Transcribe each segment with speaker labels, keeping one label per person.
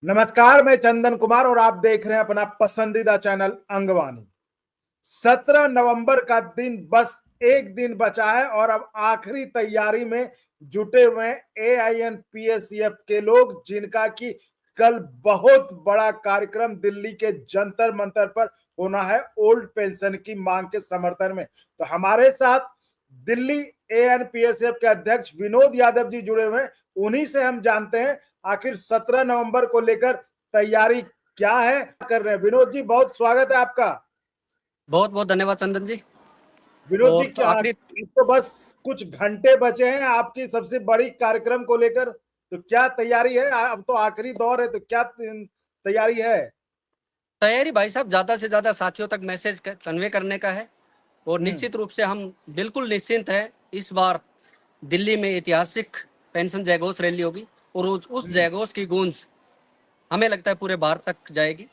Speaker 1: नमस्कार, मैं चंदन कुमार और आप देख रहे हैं अपना पसंदीदा चैनल अंगवानी। 17 नवंबर का दिन बस एक दिन बचा है और अब आखिरी तैयारी में जुटे हुए एआईएनपीएसीएफ के लोग, जिनका कि कल बहुत बड़ा कार्यक्रम दिल्ली के जंतर मंतर पर होना है ओल्ड पेंशन की मांग के समर्थन में। तो हमारे साथ दिल्ली एएनपीएसएफ के अध्यक्ष विनोद यादव जी जुड़े हुए हैं। उन्हीं से हम जानते हैं आखिर 17 नवंबर को लेकर तैयारी क्या है, कर रहे हैं। विनोद जी, बहुत स्वागत है आपका।
Speaker 2: बहुत बहुत धन्यवाद चंदन जी।
Speaker 1: विनोद जी,
Speaker 2: और
Speaker 1: क्या तो बस कुछ घंटे बचे हैं आपकी सबसे बड़ी कार्यक्रम को लेकर, तो क्या तैयारी है? अब तो आखिरी दौर है, तो क्या तैयारी है?
Speaker 2: तैयारी भाई साहब ज्यादा से ज्यादा साथियों तक मैसेज कन्वे करने का है और निश्चित रूप से हम बिल्कुल निश्चिंत है। इस बार दिल्ली में ऐतिहासिक पेंशन जयघोष रैली होगी और उस जयघोष की गूंज हमें लगता है पूरे भारत तक जाएगी।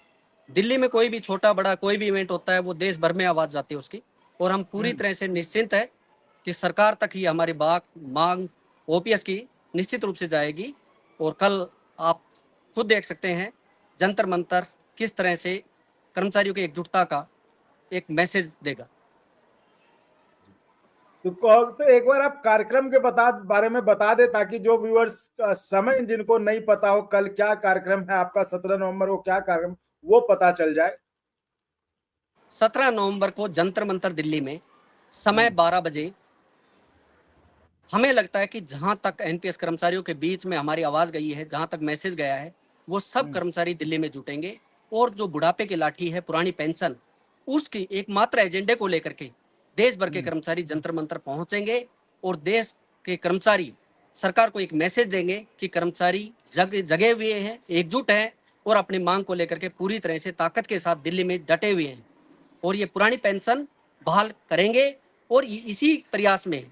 Speaker 2: दिल्ली में कोई भी छोटा बड़ा कोई भी इवेंट होता है वो देश भर में आवाज जाती है उसकी, और हम पूरी तरह से निश्चिंत है कि सरकार तक ही हमारी बात मांग ओपीएस की निश्चित रूप से जाएगी। और कल आप खुद देख सकते हैं जंतर मंतर किस तरह से कर्मचारियों की एकजुटता का एक मैसेज देगा।
Speaker 1: तो एक बार आप कार्यक्रम के बारे में बता दे, ताकि जो व्यूअर्स समय जिनको नहीं पता हो कल क्या कार्यक्रम है आपका, 17 नवंबर को क्या कार्यक्रम, वो पता चल जाए।
Speaker 2: 17 नवंबर को जंतर मंतर दिल्ली में समय 12 बजे। हमें लगता है कि जहां तक एनपीएस कर्मचारियों के बीच में हमारी आवाज गई है, जहां तक मैसेज गया है, वो सब कर्मचारी दिल्ली में जुटेंगे और जो बुढ़ापे की लाठी है पुरानी पेंशन, उसकी एकमात्र एजेंडे को लेकर के देश भर के कर्मचारी जंतर मंतर पहुंचेंगे और देश के कर्मचारी सरकार को एक मैसेज देंगे कि कर्मचारी जगे हुए हैं, एकजुट हैं और अपनी मांग को लेकर के पूरी तरह से ताकत के साथ दिल्ली में डटे हुए हैं और ये पुरानी पेंशन बहाल करेंगे। और इसी प्रयास में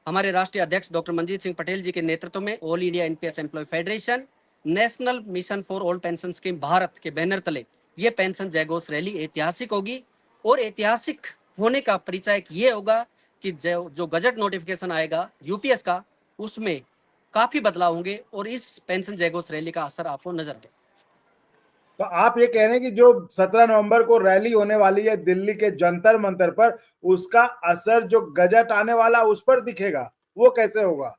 Speaker 2: हमारे राष्ट्रीय अध्यक्ष डॉक्टर मंजीत सिंह पटेल जी के नेतृत्व में all India NPS employ federation national mission for old pension scheme Bharat के बैनर तले ये पेंशन जयघोष रैली ऐतिहासिक होगी। और ऐतिहासिक होने का परिचय ये होगा कि जो गजट नोटिफिकेशन आएगा यूपीएस का, उसमें काफी बदलाव होंगे और इस पेंशन जयघोष रैली का असर आपको नजर आएगा।
Speaker 1: तो आप ये कह रहे हैं कि जो 17 नवंबर को रैली होने वाली है दिल्ली के जंतर मंतर पर, उसका असर जो गजट आने वाला उस पर दिखेगा, वो कैसे होगा?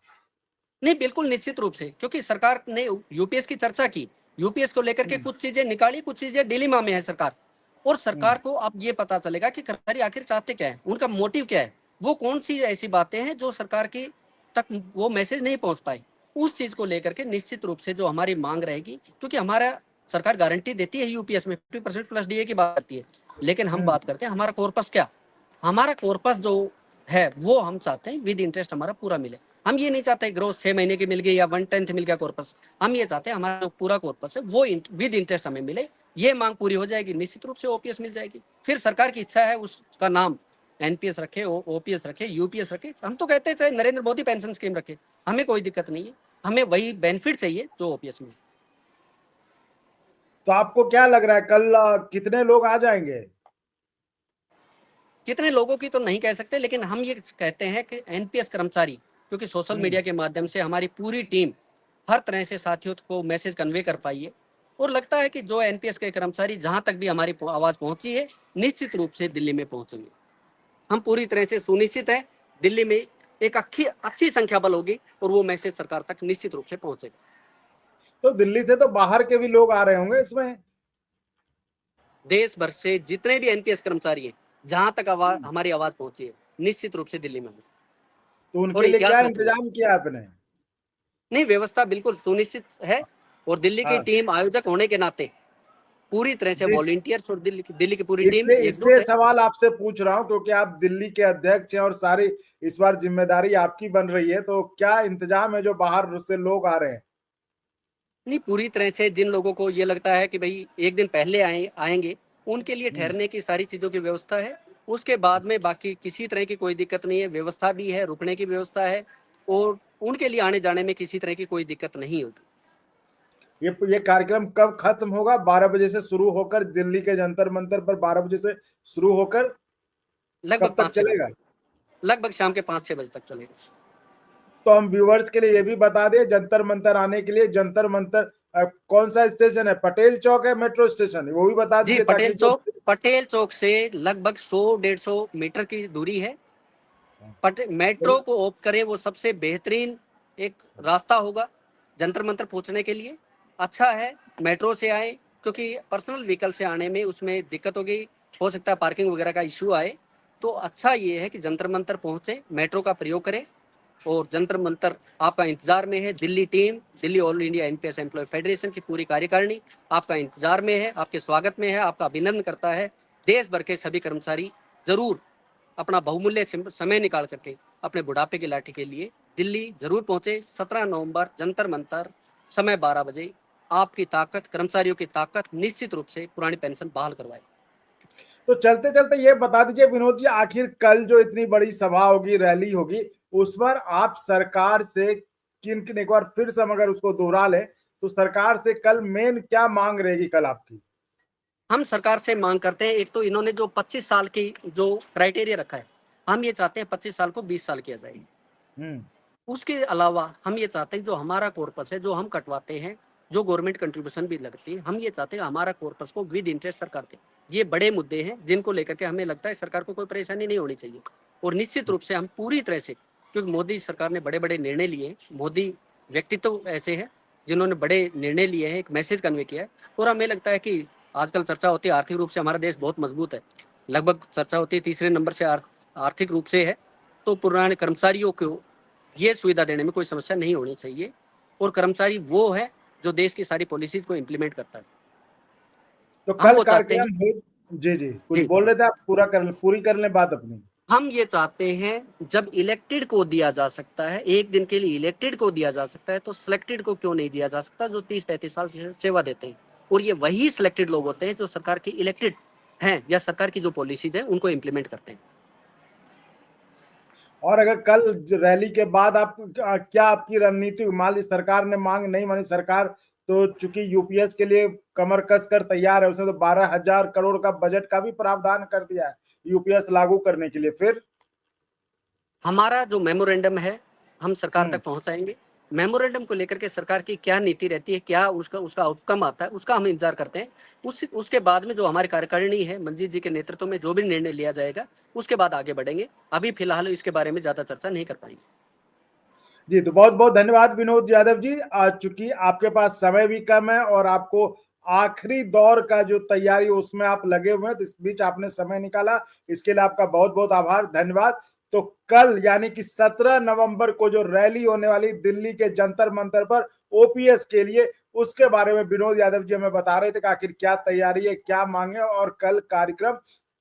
Speaker 2: नहीं, बिल्कुल निश्चित रूप से, क्योंकि सरकार ने यूपीएस की चर्चा की, यूपीएस को लेकर के कुछ चीजें निकाली, कुछ चीजें डिलीमा में है सरकार। और सरकार को अब ये पता चलेगा कि कर्मचारी आखिर चाहते क्या है, उनका मोटिव क्या है, वो कौन सी ऐसी बातें हैं जो सरकार की तक वो मैसेज नहीं पहुंच पाई। उस चीज को लेकर के निश्चित रूप से जो हमारी मांग रहेगी, क्योंकि हमारा सरकार गारंटी देती है यूपीएस में 50% प्लस डीए की बात करती है, लेकिन हम बात करते हैं हमारा कॉर्पस क्या, हमारा कॉर्पस जो है वो हम चाहते हैं विद इंटरेस्ट हमारा पूरा मिले। हम ये नहीं चाहते ग्रोथ 6 महीने की मिल गई या 1/10 मिल गया कॉर्पस, हम ये चाहते हैं हमारा पूरा कॉर्पस है वो विद इंटरेस्ट हमें मिले। ये मांग पूरी हो जाएगी, निश्चित रूप से ओपीएस मिल जाएगी। फिर सरकार की इच्छा है उसका नाम एनपीएस रखे, ओपीएस रखे, यूपीएस रखे, हम तो कहते हैं चाहे नरेंद्र मोदी पेंशन स्कीम रखे, हमें कोई दिक्कत नहीं है, हमें वही बेनिफिट चाहिए जो ओपीएस में।
Speaker 1: तो आपको क्या लग रहा है कल कितने लोग आ जाएंगे?
Speaker 2: कितने लोगों की तो नहीं कह सकते, लेकिन हम ये कहते हैं कि एनपीएस कर्मचारी, क्योंकि सोशल मीडिया के माध्यम से हमारी पूरी टीम हर तरह से साथियों को मैसेज कन्वे कर पाई है और लगता है कि जो एनपीएस के कर्मचारी जहां तक भी हमारी आवाज पहुंची है निश्चित रूप से दिल्ली में पहुंचेंगे। हम पूरी तरह से सुनिश्चित है दिल्ली में एक अच्छी संख्या बल होगी और वो मैसेज सरकार तक निश्चित रूप से पहुंचेगा।
Speaker 1: तो दिल्ली से तो बाहर के भी लोग आ रहे होंगे इसमें?
Speaker 2: देश भर से जितने भी एनपीएस कर्मचारी हैं, जहां तक हमारी आवाज पहुंची है निश्चित रूप से दिल्ली में।
Speaker 1: तो उनके लिए क्या इंतजाम किया आपने?
Speaker 2: नहीं, व्यवस्था बिल्कुल सुनिश्चित है और दिल्ली की टीम आयोजक होने के नाते पूरी तरह से वॉलंटियर्स और दिल्ली की पूरी टीम
Speaker 1: इसलिए सवाल आपसे पूछ रहा हूं क्योंकि आप दिल्ली के अध्यक्ष हैं और सारी इस बार जिम्मेदारी आपकी बन रही है। तो क्या इंतजाम है जो बाहर से लोग आ रहे हैं?
Speaker 2: नहीं, पूरी तरह से जिन लोगों को ये लगता है कि भाई एक दिन पहले आएंगे उनके लिए ठहरने की सारी चीजों की व्यवस्था है। उसके बाद में बाकी किसी तरह की कोई दिक्कत नहीं है, व्यवस्था भी है, रुकने की व्यवस्था है और उनके लिए आने जाने में किसी तरह की कोई दिक्कत नहीं होगी।
Speaker 1: ये कार्यक्रम कब खत्म होगा? 12 बजे से शुरू होकर दिल्ली के जंतर मंतर पर 12 बजे से शुरू होकर
Speaker 2: लगभग
Speaker 1: कब तक चलेगा?
Speaker 2: लगभग शाम के 5-6 बजे तक चलेगा।
Speaker 1: तो हम व्यूअर्स के लिए ये भी बता दें, जंतर मंतर आने के लिए जंतर मंतर कौन सा स्टेशन है, पटेल चौक है, मेट्रो स्टेशन है, वो भी बता
Speaker 2: जी,
Speaker 1: दीजिए
Speaker 2: पटेल चौक से लगभग 100-150 मीटर की दूरी है। मेट्रो को ऑप्ट करे वो सबसे बेहतरीन एक रास्ता होगा जंतर मंतर पहुंचने के लिए। अच्छा है मेट्रो से आए, क्योंकि पर्सनल व्हीकल से आने में उसमें दिक्कत होगी, हो सकता है पार्किंग वगैरह का इश्यू आए। तो अच्छा ये है कि जंतर मंतर पहुंचे, मेट्रो का प्रयोग करें। और जंतर मंतर आपका इंतजार में है। Delhi team, Delhi all India NPS employ federation की पूरी कार्यकारिणी आपका इंतजार में है, आपके स्वागत में है, आपका अभिनंदन करता है। देश भर के सभी कर्मचारी जरूर अपना बहुमूल्य समय निकाल करके अपने बुढ़ापे की लाठी के लिए दिल्ली जरूर पहुंचे। 17 नवंबर जंतर मंतर, समय 12 बजे। आपकी ताकत, कर्मचारियों की ताकत निश्चित रूप से पुरानी पेंशन बहाल करवाए।
Speaker 1: तो चलते चलते ये बता दीजिए विनोद जी, आखिर कल जो इतनी बड़ी सभा होगी, रैली होगी, उस पर आप सरकार से किन किन, एक बार फिर से हम अगर उसको दोहरा लें तो सरकार से कल मेन क्या मांग रहेगी कल आपकी?
Speaker 2: हम सरकार से मांग करते हैं, एक तो इन्होंने जो 25 साल की जो क्राइटेरिया रखा है, हम ये चाहते हैं 25 साल को 20 साल किया जाए। उसके अलावा हम ये चाहते हैं जो हमारा कॉर्पस है, जो हम कटवाते हैं, जो गवर्नमेंट कंट्रीब्यूशन भी लगती है, हम ये चाहते हैं हमारा कॉर्पस को विद इंटरेस्ट सरकार दे। ये बड़े मुद्दे हैं जिनको लेकर के हमें लगता है सरकार को कोई परेशानी नहीं होनी चाहिए। और निश्चित रूप से हम पूरी तरह से, क्योंकि मोदी सरकार ने बड़े बड़े निर्णय लिए, मोदी व्यक्तित्व ऐसे हैं जिन्होंने बड़े निर्णय लिए हैं, एक मैसेज कन्वे किया है। और हमें लगता है कि आजकल चर्चा होती है आर्थिक रूप से हमारा देश बहुत मजबूत है, लगभग चर्चा होती है तीसरे नंबर से आर्थिक रूप से है। तो पुराने कर्मचारियों को ये सुविधा देने में कोई समस्या नहीं होनी चाहिए। और कर्मचारी वो है जो देश की सारी पॉलिसीज को इम्प्लीमेंट करता है।
Speaker 1: तो
Speaker 2: हम
Speaker 1: कल
Speaker 2: वो चाहते हैं
Speaker 1: कार्यक्रम जी कुछ बोल रहे थे आप, पूरी कर लें बात अपनी।
Speaker 2: हम ये चाहते हैं जब इलेक्टेड को दिया जा सकता है, एक दिन के लिए इलेक्टेड को दिया जा सकता है, तो सिलेक्टेड को क्यों नहीं दिया जा सकता, जो 30-35 साल सेवा देते हैं। और ये वही सिलेक्टेड लोग होते हैं जो सरकार के इलेक्टेड हैं या सरकार की जो पॉलिसीज है उनको इम्प्लीमेंट करते हैं।
Speaker 1: और अगर कल रैली के बाद आप क्या आपकी रणनीति, मान ली सरकार ने मांग नहीं मानी, सरकार तो चूंकि यूपीएस के लिए कमर कस कर तैयार है, उसने तो 12,000 करोड़ का बजट का भी प्रावधान कर दिया है यूपीएस लागू करने के लिए, फिर
Speaker 2: हमारा जो मेमोरेंडम है हम सरकार तक पहुंचाएंगे। मेमोरेंडम को लेकर के सरकार की क्या नीति रहती है, क्या उसका आउटकम आता है, उसका हम इंतजार करते हैं। उसके बाद में जो हमारी कार्यकारिणी है, मंजीत जी के नेतृत्व में जो भी निर्णय लिया जाएगा उसके बाद आगे बढ़ेंगे। अभी फिलहाल इसके बारे में ज्यादा चर्चा नहीं कर पाएंगे।
Speaker 1: जी, तो बहुत बहुत धन्यवाद विनोद यादव जी। चूंकि आपके पास समय भी कम है और आपको आखिरी दौर का जो तैयारी उसमें आप लगे हुए हैं, तो इस बीच आपने समय निकाला, इसके लिए आपका बहुत बहुत आभार, धन्यवाद। तो कल यानी कि 17 नवंबर को जो रैली होने वाली दिल्ली के जंतर मंतर पर ओपीएस के लिए, उसके बारे में विनोद यादव जी हमें बता रहे थे कि आखिर क्या तैयारी है, क्या मांगे और कल कार्यक्रम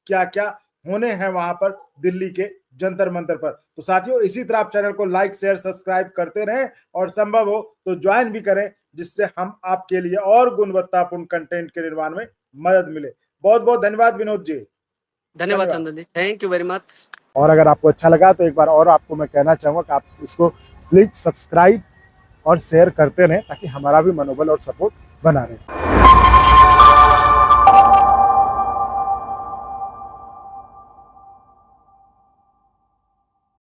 Speaker 1: क्या क्या होने हैं वहां पर दिल्ली के जंतर मंतर पर। तो साथियों, इसी तरह आप चैनल को लाइक शेयर सब्सक्राइब करते रहें और संभव हो तो ज्वाइन भी करें, जिससे हम आपके लिए और गुणवत्तापूर्ण कंटेंट के निर्माण में मदद मिले। बहुत बहुत धन्यवाद विनोद जी।
Speaker 2: धन्यवाद चंदन जी, थैंक यू वेरी मच।
Speaker 1: और अगर आपको अच्छा लगा तो एक बार और आपको मैं कहना चाहूंगा कि आप इसको प्लीज सब्सक्राइब और शेयर करते रहें, ताकि हमारा भी मनोबल और सपोर्ट बना रहे।